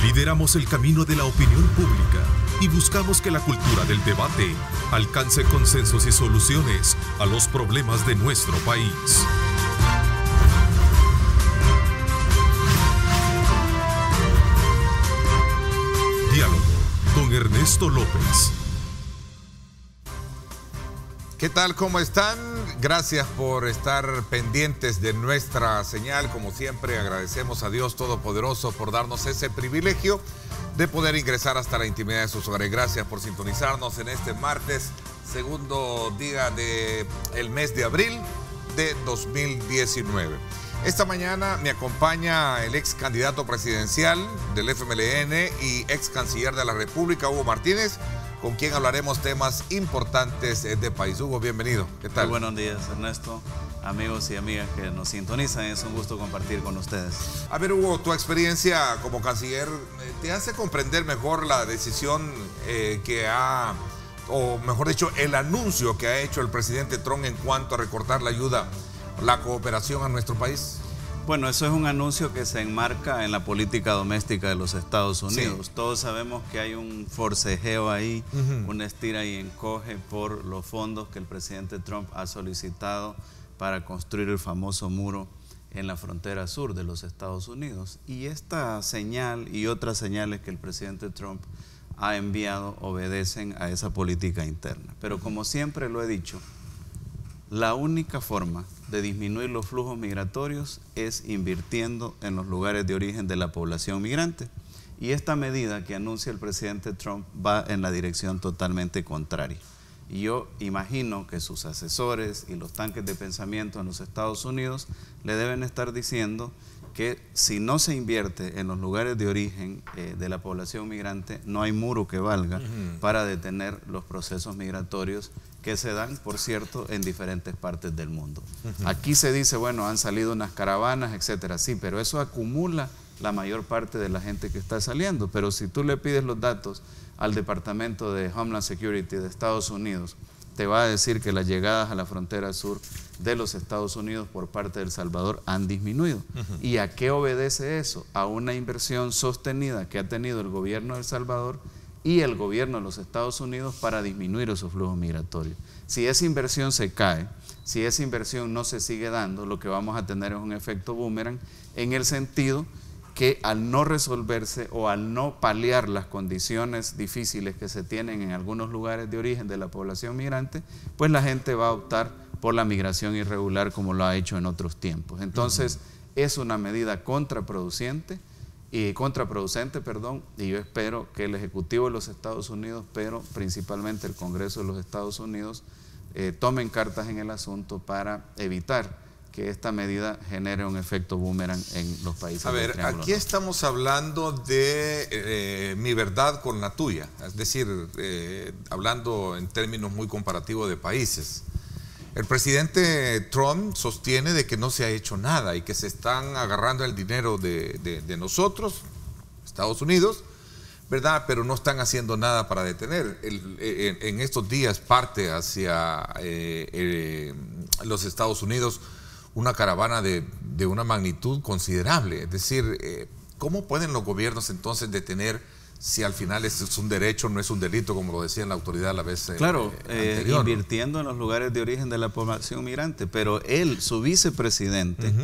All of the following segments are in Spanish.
Lideramos el camino de la opinión pública y buscamos que la cultura del debate alcance consensos y soluciones a los problemas de nuestro país. Diálogo con Ernesto López. ¿Qué tal? ¿Cómo están? Gracias por estar pendientes de nuestra señal. Como siempre, agradecemos a Dios Todopoderoso por darnos ese privilegio de poder ingresar hasta la intimidad de sus hogares. Gracias por sintonizarnos en este martes, segundo día del mes de abril de 2019. Esta mañana me acompaña el ex candidato presidencial del FMLN y ex canciller de la República, Hugo Martínez, con quien hablaremos temas importantes de país. Hugo, bienvenido. ¿Qué tal? Muy buenos días, Ernesto. Amigos y amigas que nos sintonizan, es un gusto compartir con ustedes. A ver, Hugo, tu experiencia como canciller te hace comprender mejor la decisión o mejor dicho, el anuncio que ha hecho el presidente Trump en cuanto a recortar la ayuda, la cooperación a nuestro país. Bueno, eso es un anuncio que se enmarca en la política doméstica de los Estados Unidos. Sí. Todos sabemos que hay un forcejeo ahí, una estira y encoge por los fondos que el presidente Trump ha solicitado para construir el famoso muro en la frontera sur de los Estados Unidos. Y esta señal y otras señales que el presidente Trump ha enviado obedecen a esa política interna. Pero como siempre lo he dicho, la única forma de disminuir los flujos migratorios es invirtiendo en los lugares de origen de la población migrante. Y esta medida que anuncia el presidente Trump va en la dirección totalmente contraria. Y yo imagino que sus asesores y los tanques de pensamiento en los Estados Unidos le deben estar diciendo que si no se invierte en los lugares de origen de la población migrante, no hay muro que valga para detener los procesos migratorios que se dan, por cierto, en diferentes partes del mundo. Aquí se dice, bueno, han salido unas caravanas, etcétera. Sí, pero eso acumula la mayor parte de la gente que está saliendo. Pero si tú le pides los datos al Departamento de Homeland Security de Estados Unidos, te va a decir que las llegadas a la frontera sur de los Estados Unidos por parte de El Salvador han disminuido. ¿Y a qué obedece eso? A una inversión sostenida que ha tenido el gobierno de El Salvador y el gobierno de los Estados Unidos para disminuir esos flujos migratorios. Si esa inversión se cae, si esa inversión no se sigue dando, lo que vamos a tener es un efecto boomerang en el sentido que al no resolverse o al no paliar las condiciones difíciles que se tienen en algunos lugares de origen de la población migrante, pues la gente va a optar por la migración irregular como lo ha hecho en otros tiempos. Entonces, es una medida contraproducente, y yo espero que el Ejecutivo de los Estados Unidos, pero principalmente el Congreso de los Estados Unidos, tomen cartas en el asunto para evitar que esta medida genere un efecto boomerang en los países del Triángulo Norte. Aquí estamos hablando de mi verdad con la tuya, es decir, hablando en términos muy comparativos de países. El presidente Trump sostiene de que no se ha hecho nada y que se están agarrando el dinero de nosotros, Estados Unidos, ¿verdad? Pero no están haciendo nada para detener. En estos días parte hacia los Estados Unidos una caravana de una magnitud considerable. Es decir, ¿cómo pueden los gobiernos entonces detener si al final es un derecho, no es un delito, como lo decía la autoridad a la vez claro, anterior? Invirtiendo en los lugares de origen de la población migrante, pero él, su vicepresidente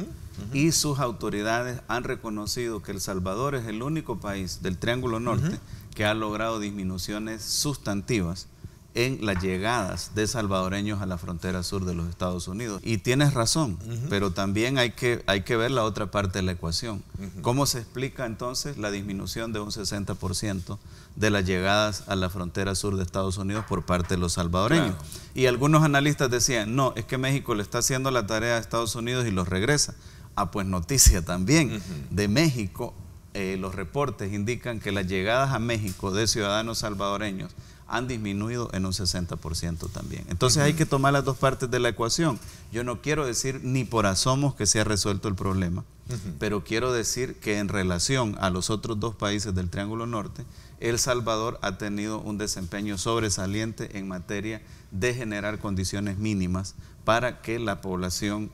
y sus autoridades han reconocido que El Salvador es el único país del Triángulo Norte que ha logrado disminuciones sustantivas en las llegadas de salvadoreños a la frontera sur de los Estados Unidos. Y tienes razón, pero también hay que ver la otra parte de la ecuación. ¿Cómo se explica entonces la disminución de un 60% de las llegadas a la frontera sur de Estados Unidos por parte de los salvadoreños? Claro. Y algunos analistas decían, no, es que México le está haciendo la tarea a Estados Unidos y los regresa. Ah, pues noticia también de México. Los reportes indican que las llegadas a México de ciudadanos salvadoreños han disminuido en un 60% también. Entonces hay que tomar las dos partes de la ecuación. Yo no quiero decir ni por asomos que se ha resuelto el problema, pero quiero decir que en relación a los otros dos países del Triángulo Norte, El Salvador ha tenido un desempeño sobresaliente en materia de generar condiciones mínimas para que la población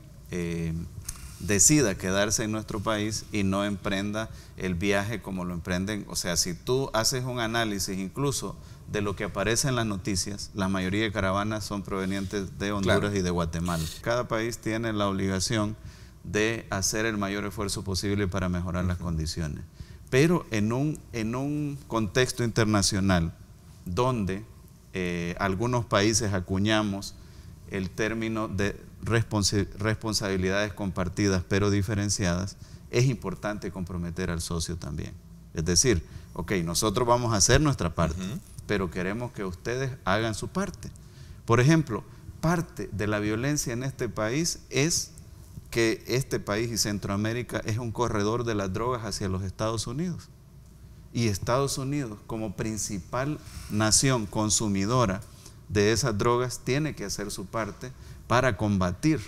decida quedarse en nuestro país y no emprenda el viaje como lo emprenden. O sea, si tú haces un análisis incluso de lo que aparece en las noticias, la mayoría de caravanas son provenientes de Honduras y de Guatemala. Cada país tiene la obligación de hacer el mayor esfuerzo posible para mejorar las condiciones. Pero en un contexto internacional donde algunos países acuñamos el término de responsabilidades compartidas pero diferenciadas, es importante comprometer al socio también. Es decir, ok, nosotros vamos a hacer nuestra parte, pero queremos que ustedes hagan su parte. Por ejemplo, parte de la violencia en este país es que este país y Centroamérica es un corredor de las drogas hacia los Estados Unidos. Y Estados Unidos, como principal nación consumidora de esas drogas, tiene que hacer su parte para combatir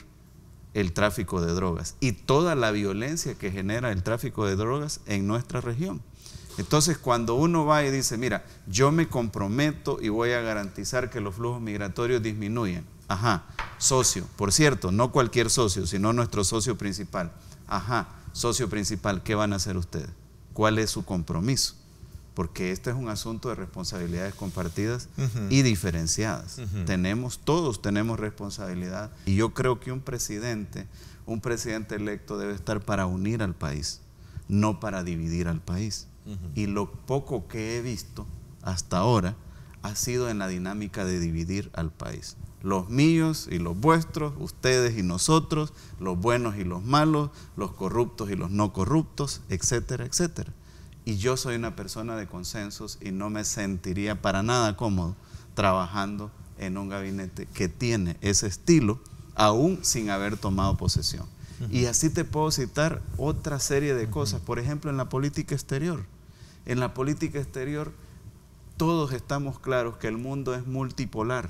el tráfico de drogas y toda la violencia que genera el tráfico de drogas en nuestra región. Entonces, cuando uno va y dice, mira, yo me comprometo y voy a garantizar que los flujos migratorios disminuyan. Ajá, socio, por cierto, no cualquier socio, sino nuestro socio principal. Ajá, socio principal, ¿qué van a hacer ustedes? ¿Cuál es su compromiso? Porque este es un asunto de responsabilidades compartidas y diferenciadas. Todos tenemos responsabilidad. Y yo creo que un presidente electo debe estar para unir al país, no para dividir al país. Y lo poco que he visto hasta ahora ha sido en la dinámica de dividir al país. Los míos y los vuestros, ustedes y nosotros, los buenos y los malos, los corruptos y los no corruptos, etcétera, etcétera. Y yo soy una persona de consensos y no me sentiría para nada cómodo trabajando en un gabinete que tiene ese estilo, aún sin haber tomado posesión. Y así te puedo citar otra serie de cosas. Por ejemplo, en la política exterior. En la política exterior todos estamos claros que el mundo es multipolar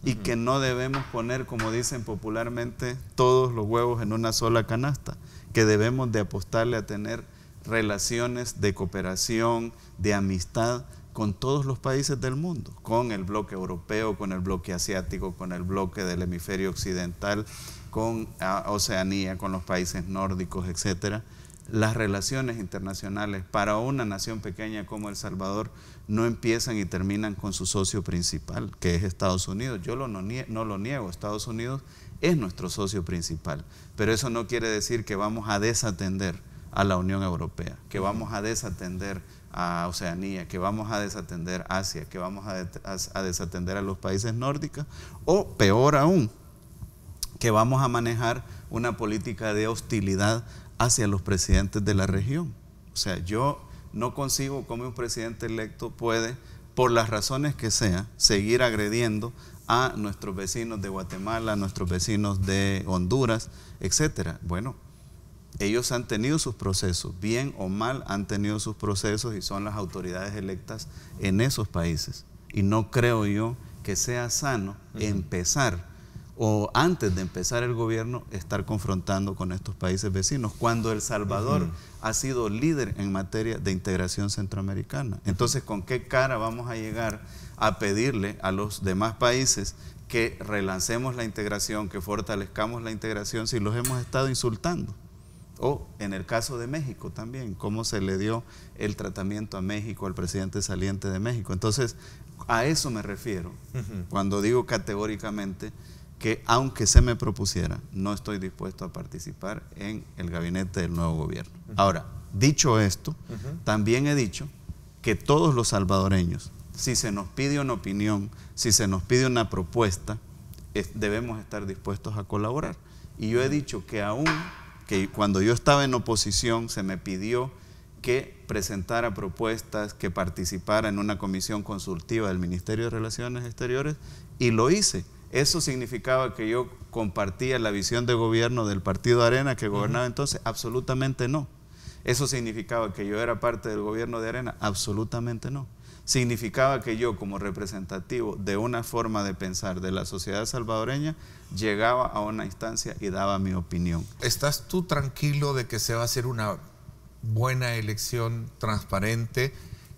y que no debemos poner, como dicen popularmente, todos los huevos en una sola canasta, que debemos de apostarle a tener relaciones de cooperación, de amistad con todos los países del mundo, con el bloque europeo, con el bloque asiático, con el bloque del hemisferio occidental, con Oceanía, con los países nórdicos, etcétera. Las relaciones internacionales para una nación pequeña como El Salvador no empiezan y terminan con su socio principal, que es Estados Unidos. Yo no lo niego, Estados Unidos es nuestro socio principal, pero eso no quiere decir que vamos a desatender a la Unión Europea, que vamos a desatender a Oceanía, que vamos a desatender a Asia, que vamos a desatender a los países nórdicos, o peor aún, que vamos a manejar una política de hostilidad hacia los presidentes de la región. O sea, yo no concibo cómo un presidente electo puede, por las razones que sea, seguir agrediendo a nuestros vecinos de Guatemala, a nuestros vecinos de Honduras, etcétera. Bueno, ellos han tenido sus procesos, bien o mal han tenido sus procesos y son las autoridades electas en esos países. Y no creo yo que sea sano empezar o antes de empezar el gobierno estar confrontando con estos países vecinos, cuando El Salvador ha sido líder en materia de integración centroamericana. Entonces, ¿con qué cara vamos a llegar a pedirle a los demás países que relancemos la integración, que fortalezcamos la integración si los hemos estado insultando? O en el caso de México también, cómo se le dio el tratamiento a México, al presidente saliente de México. Entonces, a eso me refiero cuando digo categóricamente que aunque se me propusiera, no estoy dispuesto a participar en el gabinete del nuevo gobierno. Ahora, dicho esto, también he dicho que todos los salvadoreños, si se nos pide una opinión, si se nos pide una propuesta, debemos estar dispuestos a colaborar. Y yo he dicho que aún que cuando yo estaba en oposición se me pidió que presentara propuestas, que participara en una comisión consultiva del Ministerio de Relaciones Exteriores, y lo hice. ¿Eso significaba que yo compartía la visión de gobierno del Partido Arena que gobernaba entonces? Absolutamente no. ¿Eso significaba que yo era parte del gobierno de Arena? Absolutamente no. ¿Significaba que yo, como representativo de una forma de pensar de la sociedad salvadoreña, llegaba a una instancia y daba mi opinión? ¿Estás tú tranquilo de que se va a hacer una buena elección transparente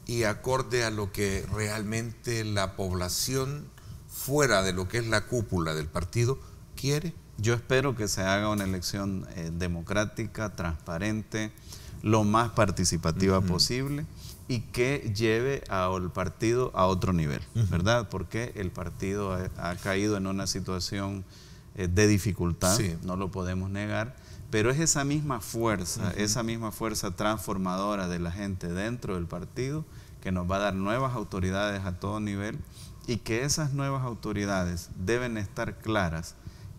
y acorde a lo que realmente la población fuera de lo que es la cúpula del partido quiere? Yo espero que se haga una elección democrática, transparente, lo más participativa posible y que lleve al partido a otro nivel, ¿verdad? Porque el partido ha caído en una situación de dificultad, no lo podemos negar, pero es esa misma fuerza transformadora de la gente dentro del partido que nos va a dar nuevas autoridades a todo nivel y que esas nuevas autoridades deben estar claras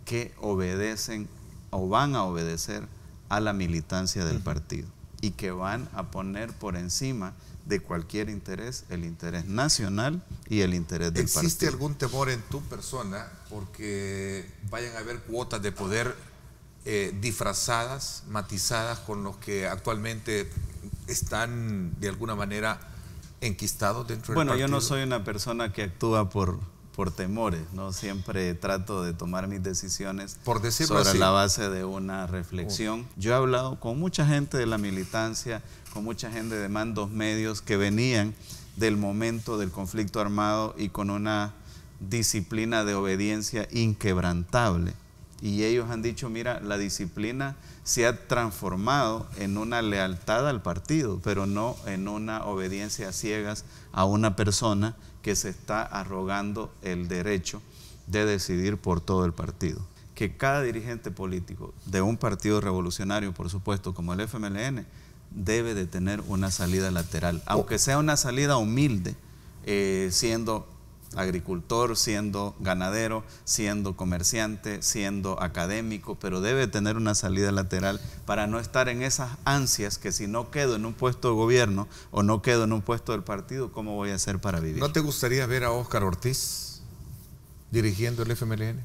que obedecen o van a obedecer a la militancia del partido y que van a poner por encima de cualquier interés el interés nacional y el interés del partido. ¿Existe algún temor en tu persona porque vayan a haber cuotas de poder disfrazadas, matizadas con los que actualmente están de alguna manera enquistados dentro del partido? Bueno, yo no soy una persona que actúa por temores, ¿no? Siempre trato de tomar mis decisiones sobre la base de una reflexión. Yo he hablado con mucha gente de la militancia, con mucha gente de mandos medios que venían del momento del conflicto armado y con una disciplina de obediencia inquebrantable. Y ellos han dicho, mira, la disciplina se ha transformado en una lealtad al partido, pero no en una obediencia a ciegas a una persona que se está arrogando el derecho de decidir por todo el partido. Que cada dirigente político de un partido revolucionario, por supuesto, como el FMLN, debe de tener una salida lateral, aunque sea una salida humilde, siendo agricultor, siendo ganadero, siendo comerciante, siendo académico, pero debe tener una salida lateral para no estar en esas ansias que si no quedo en un puesto de gobierno o no quedo en un puesto del partido, ¿cómo voy a hacer para vivir? ¿No te gustaría ver a Óscar Ortiz dirigiendo el FMLN?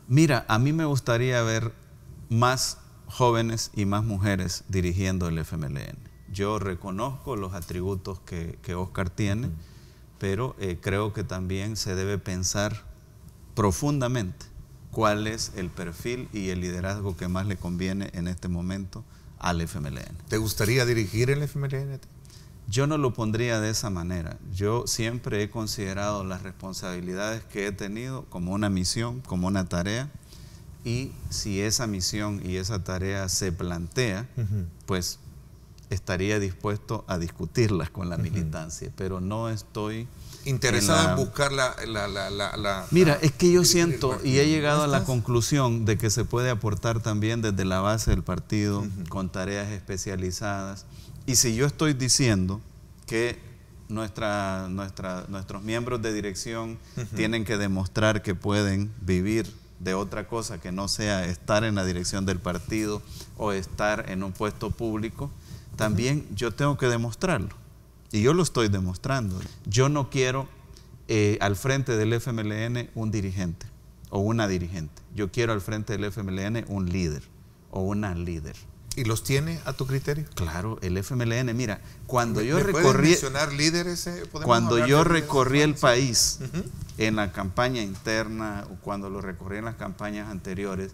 Mira, a mí me gustaría ver más jóvenes y más mujeres dirigiendo el FMLN. Yo reconozco los atributos que Óscar tiene, pero creo que también se debe pensar profundamente cuál es el perfil y el liderazgo que más le conviene en este momento al FMLN. ¿Te gustaría dirigir el FMLN? Yo no lo pondría de esa manera. Yo siempre he considerado las responsabilidades que he tenido como una misión, como una tarea, y si esa misión y esa tarea se plantea, pues estaría dispuesto a discutirlas con la militancia, pero no estoy interesado en buscar Mira, es que yo siento y he llegado a la conclusión de que se puede aportar también desde la base del partido con tareas especializadas. Y si yo estoy diciendo que nuestros miembros de dirección tienen que demostrar que pueden vivir de otra cosa que no sea estar en la dirección del partido o estar en un puesto público, también yo tengo que demostrarlo. Y yo lo estoy demostrando. Yo no quiero al frente del FMLN un dirigente o una dirigente. Yo quiero al frente del FMLN un líder o una líder. ¿Y los tiene a tu criterio? Claro, el FMLN, mira, cuando yo recorrí el país en la campaña interna o cuando lo recorrí en las campañas anteriores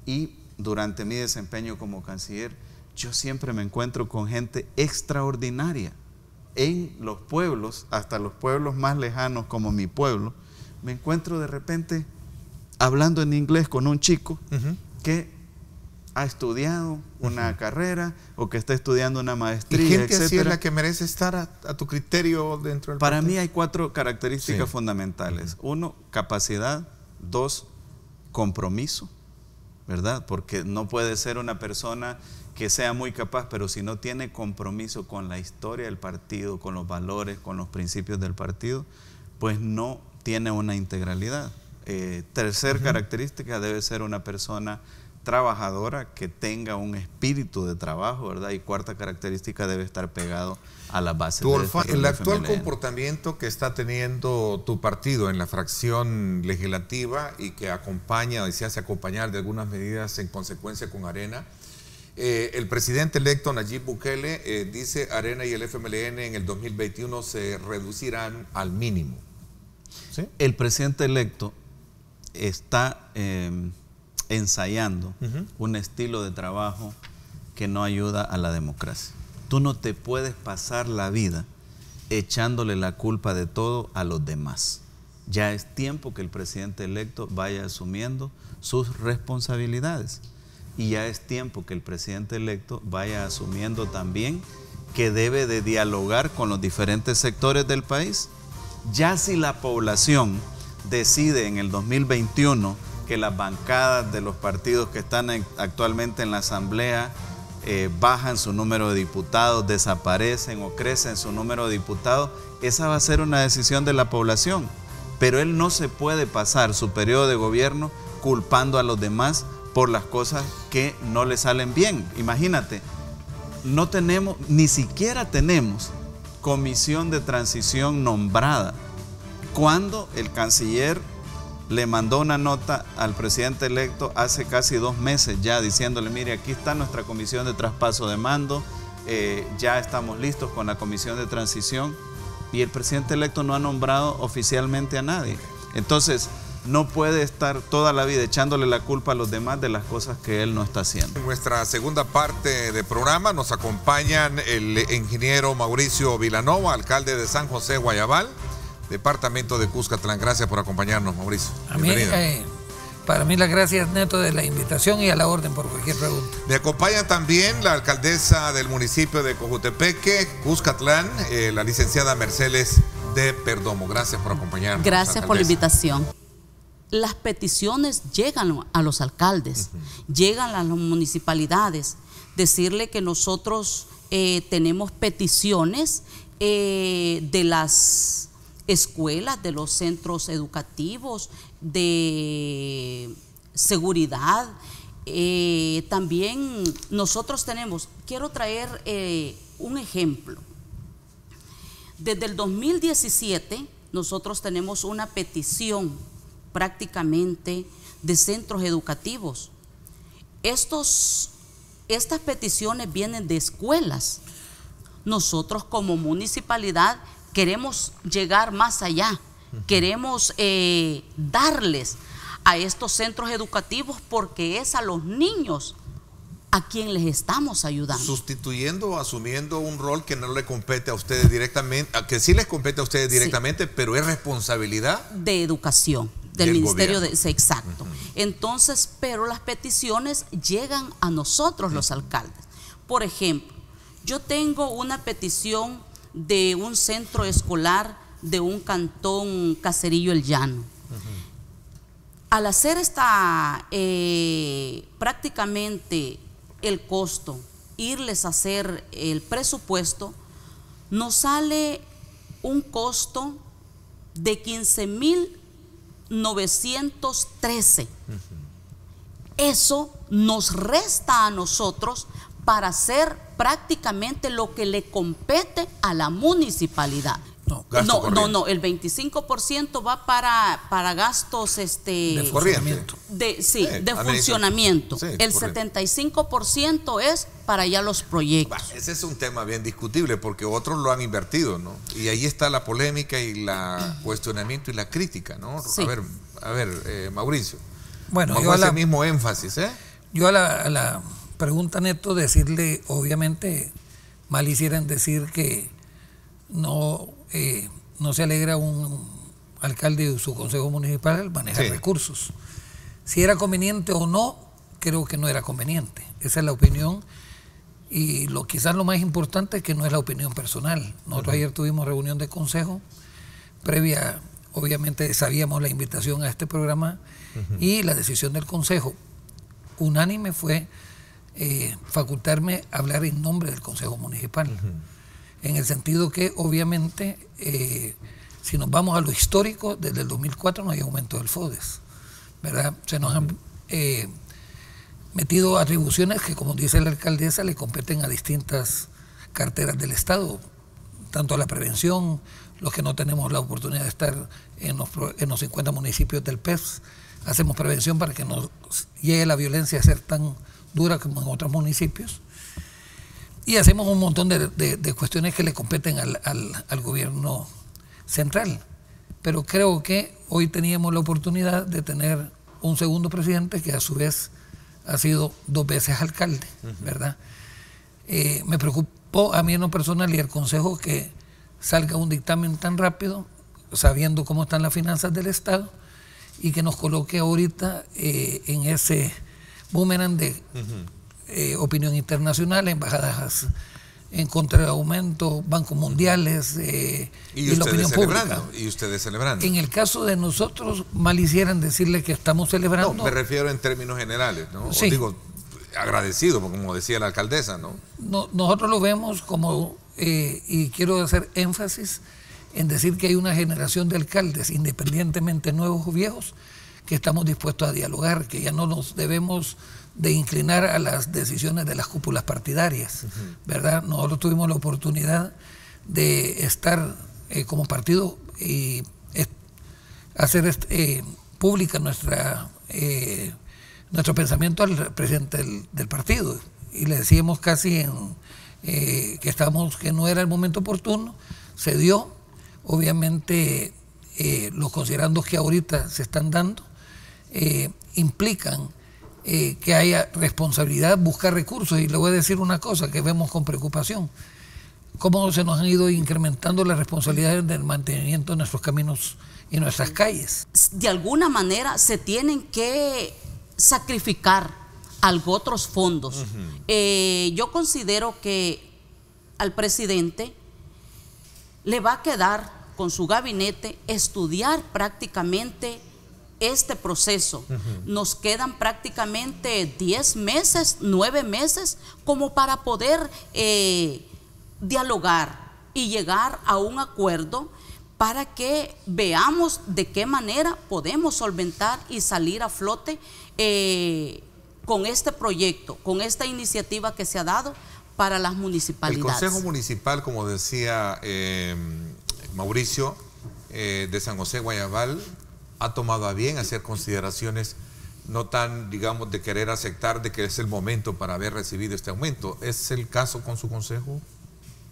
y durante mi desempeño como canciller, yo siempre me encuentro con gente extraordinaria. En los pueblos, hasta los pueblos más lejanos como mi pueblo, me encuentro de repente hablando en inglés con un chico que ha estudiado una carrera o que está estudiando una maestría, ¿y gente así es la que merece estar a tu criterio dentro del Para partido? mí hay 4 características fundamentales. 1, capacidad. 2, compromiso, ¿verdad? Porque no puede ser una persona que sea muy capaz, pero si no tiene compromiso con la historia del partido, con los valores, con los principios del partido, pues no tiene una integralidad. Tercer característica, debe ser una persona trabajadora que tenga un espíritu de trabajo, ¿verdad? Y 4ª característica, debe estar pegado a la base del el actual comportamiento que está teniendo tu partido en la fracción legislativa y que acompaña y se hace acompañar de algunas medidas en consecuencia con Arena. El presidente electo Nayib Bukele dice Arena y el FMLN en el 2021 se reducirán al mínimo. ¿Sí? El presidente electo está ensayando un estilo de trabajo que no ayuda a la democracia. Tú no te puedes pasar la vida echándole la culpa de todo a los demás. Ya es tiempo que el presidente electo vaya asumiendo sus responsabilidades. Y ya es tiempo que el presidente electo vaya asumiendo también que debe de dialogar con los diferentes sectores del país. Ya si la población decide en el 2021 que las bancadas de los partidos que están actualmente en la Asamblea bajan su número de diputados, desaparecen o crecen su número de diputados, esa va a ser una decisión de la población. Pero él no se puede pasar su periodo de gobierno culpando a los demás por las cosas que no le salen bien. Imagínate, no tenemos, ni siquiera tenemos comisión de transición nombrada. Cuando el canciller le mandó una nota al presidente electo hace casi 2 meses ya diciéndole, mire, aquí está nuestra comisión de traspaso de mando, ya estamos listos con la comisión de transición, y el presidente electo no ha nombrado oficialmente a nadie. Entonces, no puede estar toda la vida echándole la culpa a los demás de las cosas que él no está haciendo. En nuestra segunda parte del programa nos acompañan el ingeniero Mauricio Vilanova, alcalde de San José Guayabal, departamento de Cuscatlán. Gracias por acompañarnos, Mauricio. A mí, para mí las gracias, Neto, de la invitación y a la orden por cualquier pregunta. Me acompaña también la alcaldesa del municipio de Cojutepeque, Cuscatlán, la licenciada Mercedes de Perdomo. Gracias por acompañarnos. Gracias por la invitación. Las peticiones llegan a los alcaldes, llegan a las municipalidades. Decirle que nosotros tenemos peticiones de las escuelas, de los centros educativos, de seguridad. También nosotros tenemos, quiero traer un ejemplo. Desde el 2017 nosotros tenemos una petición prácticamente de centros educativos. Estas peticiones vienen de escuelas. Nosotros como municipalidad queremos llegar más allá, queremos darles a estos centros educativos porque es a los niños a quien les estamos ayudando. Sustituyendo o asumiendo un rol que no le compete a ustedes directamente, que sí les compete a ustedes directamente, sí, pero es responsabilidad de educación del Ministerio de... Exacto. Entonces, pero las peticiones llegan a nosotros los alcaldes. Por ejemplo, yo tengo una petición de un centro escolar de un cantón Caserillo El Llano. Al hacer prácticamente el costo, irles a hacer el presupuesto, nos sale un costo de 15,913. Eso nos resta a nosotros para hacer prácticamente lo que le compete a la municipalidad. No, el 25% va para gastos de funcionamiento. De funcionamiento. Sí, el 75% es para ya los proyectos. Ese es un tema bien discutible porque otros lo han invertido, ¿no? Y ahí está la polémica y el cuestionamiento y la crítica, ¿no? Sí. A ver, Mauricio. Bueno, yo ese mismo énfasis, Yo a la pregunta, Neto, decirle, obviamente, mal hicieran decir que no se alegra un alcalde de su consejo municipal al manejar recursos. Si era conveniente o no, creo que no era conveniente. Esa es la opinión. Y quizás lo más importante es que no es la opinión personal. Nosotros ayer tuvimos reunión de consejo previa, obviamente sabíamos la invitación a este programa y la decisión del consejo unánime fue facultarme a hablar en nombre del consejo municipal. En el sentido que obviamente si nos vamos a lo histórico, desde el 2004 no hay aumento del FODES, ¿verdad? Se nos han metido atribuciones que, como dice la alcaldesa, le competen a distintas carteras del Estado, tanto a la prevención, los que no tenemos la oportunidad de estar en los 50 municipios del PES, hacemos prevención para que no llegue la violencia a ser tan dura como en otros municipios. Y hacemos un montón de cuestiones que le competen al gobierno central. Pero creo que hoy teníamos la oportunidad de tener un segundo presidente que a su vez ha sido 2 veces alcalde, ¿verdad? Me preocupó a mí en lo personal y al consejo que salga un dictamen tan rápido, sabiendo cómo están las finanzas del Estado y que nos coloque ahorita en ese boomerang de opinión internacional, embajadas en contra de aumento, bancos mundiales y la opinión pública. Y ustedes celebrando. En el caso de nosotros, mal hicieran decirle que estamos celebrando. No, me refiero en términos generales, ¿no? Sí. O digo, agradecido, como decía la alcaldesa, ¿no? Nosotros lo vemos como, y quiero hacer énfasis en decir que hay una generación de alcaldes, independientemente nuevos o viejos, que estamos dispuestos a dialogar, que ya no nos debemos de inclinar a las decisiones de las cúpulas partidarias, ¿verdad? Nosotros tuvimos la oportunidad de estar como partido y hacer pública nuestro pensamiento al presidente del partido, y le decíamos casi que no era el momento oportuno. Se dio, obviamente los considerandos que ahorita se están dando implican que haya responsabilidad, buscar recursos, y le voy a decir una cosa que vemos con preocupación: cómo se nos han ido incrementando las responsabilidades del mantenimiento de nuestros caminos y nuestras calles. De alguna manera se tienen que sacrificar otros fondos. Yo considero que al presidente le va a quedar con su gabinete estudiar prácticamente este proceso. Nos quedan prácticamente 10 meses, 9 meses como para poder dialogar y llegar a un acuerdo para que veamos de qué manera podemos solventar y salir a flote con este proyecto, con esta iniciativa que se ha dado para las municipalidades. El Consejo Municipal, como decía Mauricio, de San José Guayabal, ha tomado a bien hacer consideraciones no tan, digamos, de querer aceptar de que es el momento para haber recibido este aumento. ¿Es el caso con su consejo?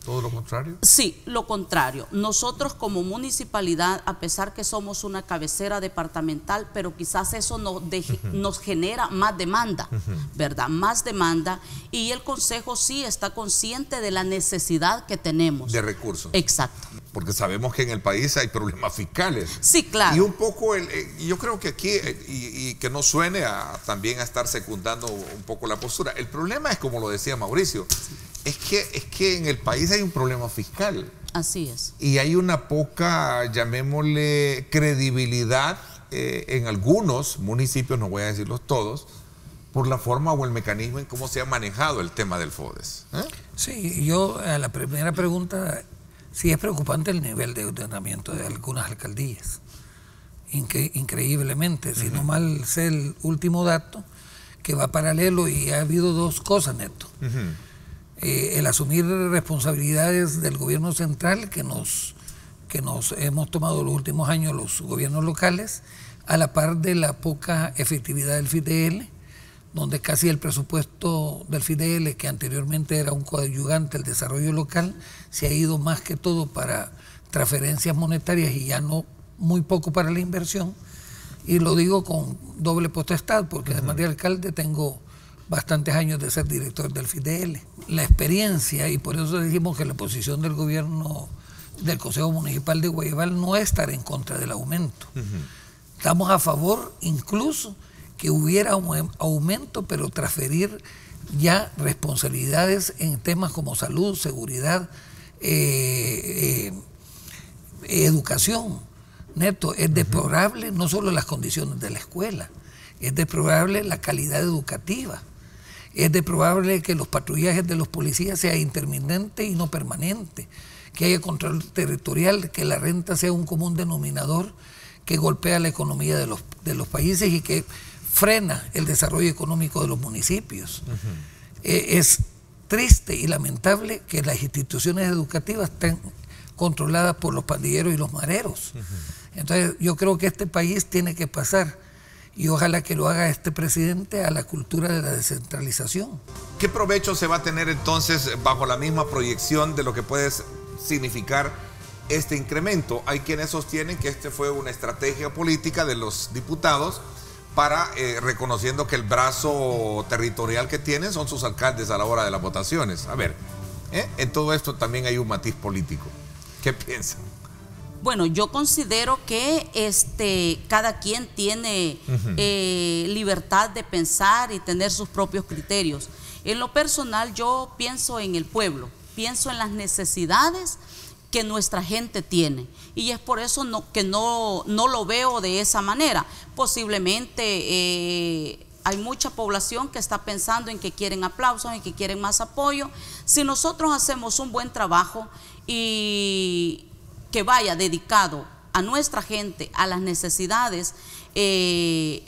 ¿Todo lo contrario? Sí, lo contrario. Nosotros como municipalidad, a pesar que somos una cabecera departamental, pero quizás eso nos genera más demanda, ¿verdad? Más demanda, y el Consejo sí está consciente de la necesidad que tenemos. De recursos. Exacto. Porque sabemos que en el país hay problemas fiscales. Sí, claro. Y un poco, yo creo que aquí, y que no suene también a estar secundando un poco la postura, el problema es, como lo decía Mauricio, es que en el país hay un problema fiscal. Así es. Y hay una poca, llamémosle, credibilidad en algunos municipios, no voy a decirlos todos, por la forma o el mecanismo en cómo se ha manejado el tema del FODES. Sí, yo a la primera pregunta, sí es preocupante el nivel de endeudamiento de algunas alcaldías. Increíblemente, si no mal sé el último dato, que va paralelo, y ha habido dos cosas, Neto. El asumir responsabilidades del gobierno central que nos hemos tomado los últimos años los gobiernos locales, a la par de la poca efectividad del FIDL, donde casi el presupuesto del FIDL, que anteriormente era un coadyuvante al desarrollo local, se ha ido más que todo para transferencias monetarias y ya no muy poco para la inversión. Y lo digo con doble potestad, porque además de alcalde tengo bastantes años de ser director del FIDL. La experiencia, y por eso decimos que la posición del gobierno del Consejo Municipal de Guayabal no es estar en contra del aumento. Estamos a favor incluso que hubiera un aumento, pero transferir ya responsabilidades en temas como salud, seguridad, educación. Neto, es deplorable no solo las condiciones de la escuela, es deplorable la calidad educativa. Es deplorable que los patrullajes de los policías sea intermitente y no permanente, que haya control territorial, que la renta sea un común denominador que golpea la economía de los países y que frena el desarrollo económico de los municipios. Es triste y lamentable que las instituciones educativas estén controladas por los pandilleros y los mareros. Entonces yo creo que este país tiene que pasar, y ojalá que lo haga este presidente, a la cultura de la descentralización. ¿Qué provecho se va a tener entonces bajo la misma proyección de lo que puede significar este incremento? Hay quienes sostienen que este fue una estrategia política de los diputados para, reconociendo que el brazo territorial que tienen son sus alcaldes a la hora de las votaciones. A ver, en todo esto también hay un matiz político. ¿Qué piensan? Bueno, yo considero que cada quien tiene libertad de pensar y tener sus propios criterios. En lo personal, yo pienso en el pueblo, pienso en las necesidades que nuestra gente tiene, y es por eso que no lo veo de esa manera. Posiblemente hay mucha población que está pensando en que quieren aplausos, en que quieren más apoyo. Si nosotros hacemos un buen trabajo y que vaya dedicado a nuestra gente, a las necesidades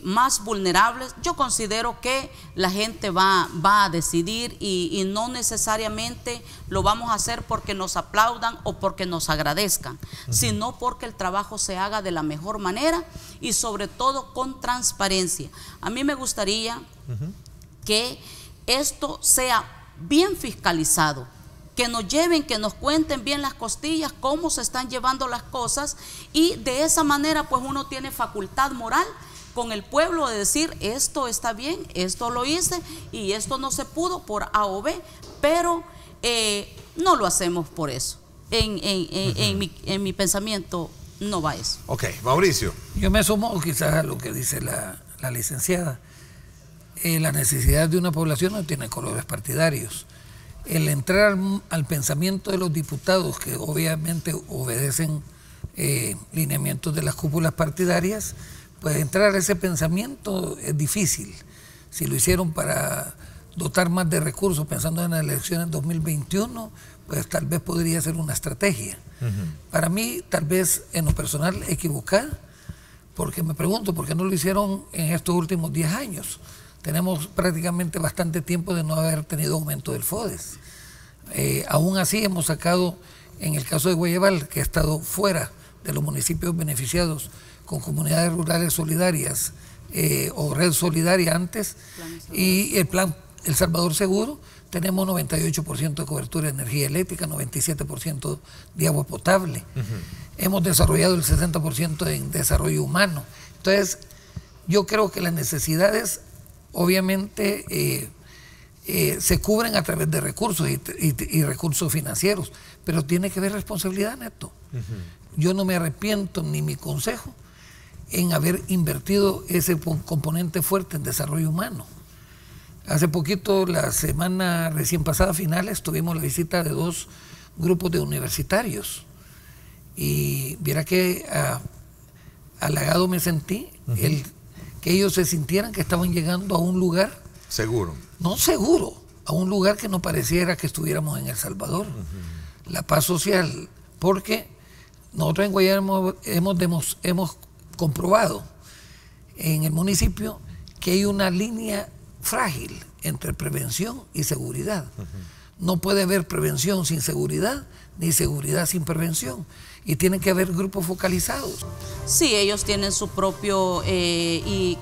más vulnerables, yo considero que la gente va a decidir, y no necesariamente lo vamos a hacer porque nos aplaudan o porque nos agradezcan, sino porque el trabajo se haga de la mejor manera y sobre todo con transparencia. A mí me gustaría que esto sea bien fiscalizado, que nos lleven, que nos cuenten bien las costillas, cómo se están llevando las cosas, y de esa manera pues uno tiene facultad moral con el pueblo de decir: esto está bien, esto lo hice y esto no se pudo por A o B, pero no lo hacemos por eso. En mi pensamiento no va eso. Ok, Mauricio. Yo me sumo quizás a lo que dice la licenciada. La necesidad de una población no tiene colores partidarios. El entrar al pensamiento de los diputados, que obviamente obedecen lineamientos de las cúpulas partidarias, pues entrar a ese pensamiento es difícil. Si lo hicieron para dotar más de recursos pensando en las elecciones 2021, pues tal vez podría ser una estrategia. Para mí, tal vez en lo personal equivocada, porque me pregunto por qué no lo hicieron en estos últimos 10 años. Tenemos prácticamente bastante tiempo de no haber tenido aumento del FODES. Aún así hemos sacado, en el caso de Guayabal, que ha estado fuera de los municipios beneficiados con comunidades rurales solidarias o red solidaria antes, y el plan El Salvador Seguro, tenemos 98% de cobertura de energía eléctrica, 97% de agua potable. Hemos desarrollado el 60% en desarrollo humano. Entonces, yo creo que las necesidades obviamente se cubren a través de recursos y recursos financieros, pero tiene que haber responsabilidad, Neto. Yo no me arrepiento ni mi consejo en haber invertido ese componente fuerte en desarrollo humano. Hace poquito, la semana recién pasada, finales, tuvimos la visita de 2 grupos de universitarios, y viera que halagado me sentí que ellos se sintieran que estaban llegando a un lugar seguro. No seguro, a un lugar que no pareciera que estuviéramos en El Salvador. La paz social, porque nosotros en Guayana hemos comprobado en el municipio que hay una línea frágil entre prevención y seguridad. No puede haber prevención sin seguridad, ni seguridad sin prevención. Y tienen que haber grupos focalizados. Sí, ellos tienen su propio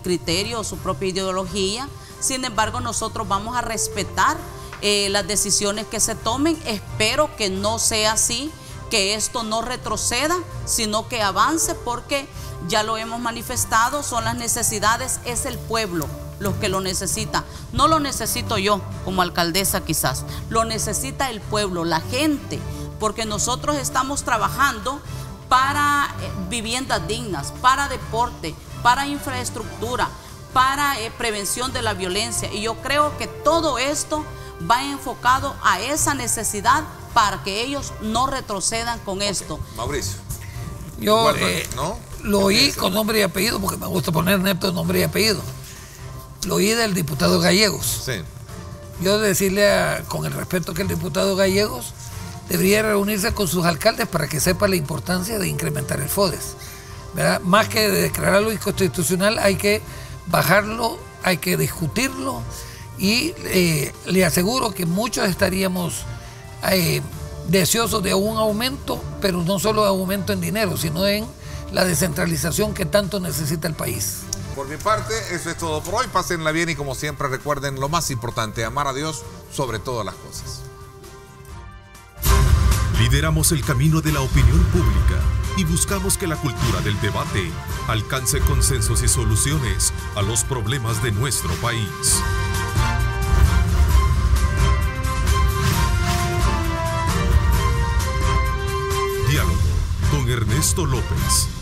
criterio, su propia ideología. Sin embargo, nosotros vamos a respetar las decisiones que se tomen. Espero que no sea así, que esto no retroceda, sino que avance, porque ya lo hemos manifestado, son las necesidades, es el pueblo los que lo necesita. No lo necesito yo como alcaldesa quizás, lo necesita el pueblo, la gente, porque nosotros estamos trabajando para viviendas dignas, para deporte, para infraestructura, para prevención de la violencia, y yo creo que todo esto va enfocado a esa necesidad para que ellos no retrocedan con esto. Mauricio. Yo lo oí con nombre y apellido, porque me gusta poner Neto nombre y apellido. Lo oí del diputado Gallegos. Sí. Yo decirle, con el respeto que el diputado Gallegos debería reunirse con sus alcaldes para que sepa la importancia de incrementar el FODES, ¿verdad? Más que de declararlo inconstitucional, hay que bajarlo, hay que discutirlo, y le aseguro que muchos estaríamos deseosos de un aumento, pero no solo de aumento en dinero, sino en la descentralización que tanto necesita el país. Por mi parte, eso es todo por hoy. Pásenla bien y, como siempre, recuerden lo más importante: amar a Dios sobre todas las cosas. Lideramos el camino de la opinión pública y buscamos que la cultura del debate alcance consensos y soluciones a los problemas de nuestro país. Diálogo con Ernesto López.